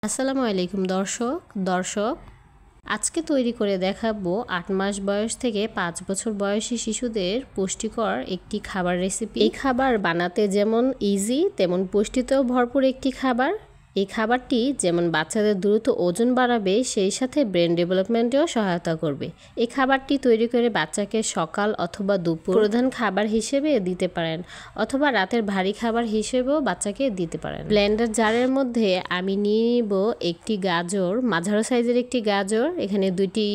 আসসালামু আলাইকুম দর্শক আজকে তৈরি করে দেখাবো 8 মাস বয়স থেকে 5 বছর বয়সী শিশুদের পুষ্টিকর একটি খাবার রেসিপি। এই খাবার বানাতে যেমন ইজি তেমন পুষ্টিতেও ভরপুর একটি খাবার। এই খাবারটি যেমন বাচ্চাদের দ্রুত ওজন বাড়াবে সেই সাথে ব্রেন ডেভেলপমেন্টেও সহায়তা করবে। এই খাবারটি তৈরি করে বাচ্চাকে সকাল অথবা দুপুর প্রধান খাবার হিসেবে দিতে পারেন অথবা রাতের ভারী খাবার হিসেবেও বাচ্চাকে দিতে পারেন। ব্লেন্ডার জারের মধ্যে আমি নিয়ে নিব একটি গাজর, মাঝারো সাইজের একটি গাজর, এখানে 2টি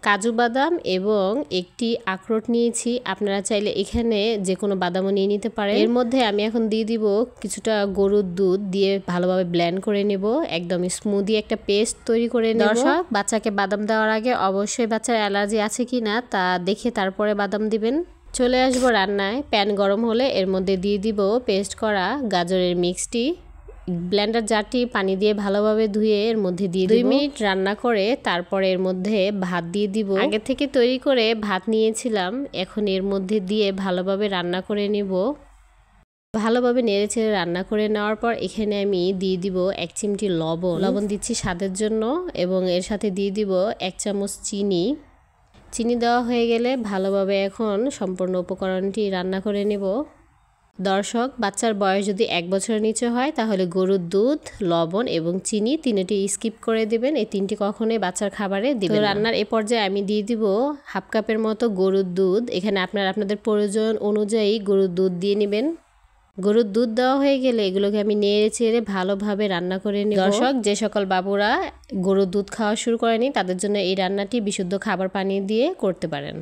কাজু বাদাম এবং একটি আখরোট নিয়েছি। আপনারা চাইলে এখানে যে কোনো বাদামও নিয়ে নিতে পারেন। এর মধ্যে আমি এখন দিয়ে দিব কিছুটা গরুর দুধ দিয়ে ভালোভাবে ব্লেন্ড করে নেব, একদম স্মুদি একটা পেস্ট তৈরি করে নেব। দর্শক, বাচ্চাকে বাদাম দেওয়ার আগে অবশ্যই বাচ্চার অ্যালার্জি আছে কিনা তা দেখে তারপরে বাদাম দিবেন। চলে আসবো রান্নায়। প্যান গরম হলে এর মধ্যে দিয়ে দিব পেস্ট করা গাজরের মিক্সটি। ব্লেন্ডার জারটি পানি দিয়ে ভালোভাবে ধুয়ে এর মধ্যে দিয়ে 2 মিনিট রান্না করে তারপরে এর মধ্যে ভাত দিয়ে দিব। আগে থেকে তৈরি করে ভাত নিয়েছিলাম, এখন এর মধ্যে দিয়ে ভালোভাবে রান্না করে নেব। ভালোভাবে নেড়েচেড়ে রান্না করে নেওয়ার পর এখানে আমি দিয়ে দিব 1 চিমটি লবণ দিচ্ছি স্বাদের জন্য, এবং এর সাথে দিয়ে দিব 1 চামচ চিনি দেওয়া হয়ে গেলে ভালোভাবে এখন সম্পূর্ণ উপকরণটি রান্না করে নেব। দর্শক, বাচ্চার বয়স যদি 1 বছরের নিচে হয় তাহলে গরুর দুধ, লবণ এবং চিনি তিনটি স্কিপ করে দিবেন। এই তিনটি কখনোই বাচ্চার খাবারে দিবেন না। রান্নার এই পর্যায়ে আমি দিয়ে দিব 1/2 কাপের মতো গরুর দুধ। এখানে আপনাদের প্রয়োজন অনুযায়ী গরুর দুধ দিয়ে নেবেন। গরুর দুধ দেওয়া হয়ে গেলে এগুলোকে আমি নেড়ে চেড়ে ভালোভাবে রান্না করে নিব। দর্শক, যে সকল বাবুরা গরুর দুধ খাওয়া শুরু করেনি তাদের জন্য এই রান্নাটি বিশুদ্ধ খাবার পানি দিয়ে করতে পারেন।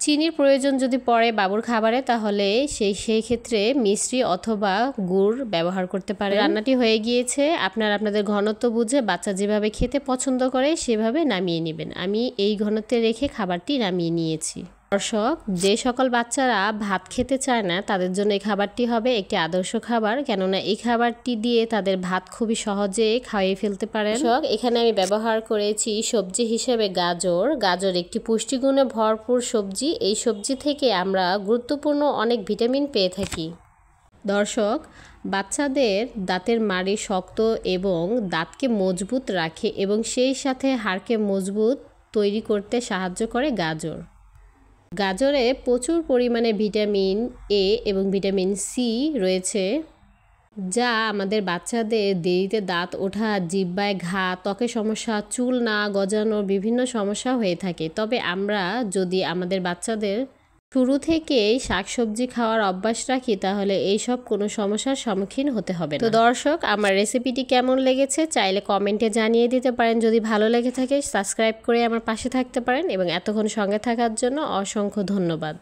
চিনির প্রয়োজন যদি পড়ে বাবুর খাবারে তাহলে সেই ক্ষেত্রে মিশ্রি অথবা গুড় ব্যবহার করতে পারেন। রান্নাটি হয়ে গিয়েছে। আপনাদের ঘনত্ব বুঝে বাচ্চা যেভাবে খেতে পছন্দ করে সেভাবে নামিয়ে নেবেন। আমি এই ঘনত্বে রেখে খাবারটি নামিয়ে নিয়েছি। দর্শক, যে সকল বাচ্চারা ভাত খেতে চায় না তাদের জন্য এই খাবারটি হবে একটি আদর্শ খাবার, কেননা এই খাবারটি দিয়ে তাদের ভাত খুবই সহজে খাইয়ে ফেলতে পারেন। দর্শক, এখানে আমি ব্যবহার করেছি সবজি হিসেবে গাজর একটি পুষ্টিগুণে ভরপুর সবজি। এই সবজি থেকে আমরা গুরুত্বপূর্ণ অনেক ভিটামিন পেয়ে থাকি। দর্শক, বাচ্চাদের দাঁতের মাড়ি শক্ত এবং দাঁতকে মজবুত রাখে এবং সেই সাথে হাড়কে মজবুত তৈরি করতে সাহায্য করে গাজরে প্রচুর পরিমাণে ভিটামিন এ এবং ভিটামিন সি রয়েছে, যা আমাদের বাচ্চাদের দেরিতে দাঁত ওঠা, জিহ্বায় ঘা, ত্বকের সমস্যা, চুল না গজানোর বিভিন্ন সমস্যা হয়ে থাকে। তবে আমরা যদি আমাদের বাচ্চাদের শুরু থেকেই শাকসবজি খাওয়ার অভ্যাস রাখি তাহলে এইসব কোনো সমস্যার সম্মুখীন হতে হবে না। তো দর্শক, আমার রেসিপিটি কেমন লেগেছে চাইলে কমেন্টে জানিয়ে দিতে পারেন। যদি ভালো লেগে থাকে সাবস্ক্রাইব করে আমার পাশে থাকতে পারেন, এবং এতক্ষণ সঙ্গে থাকার জন্য অসংখ্য ধন্যবাদ।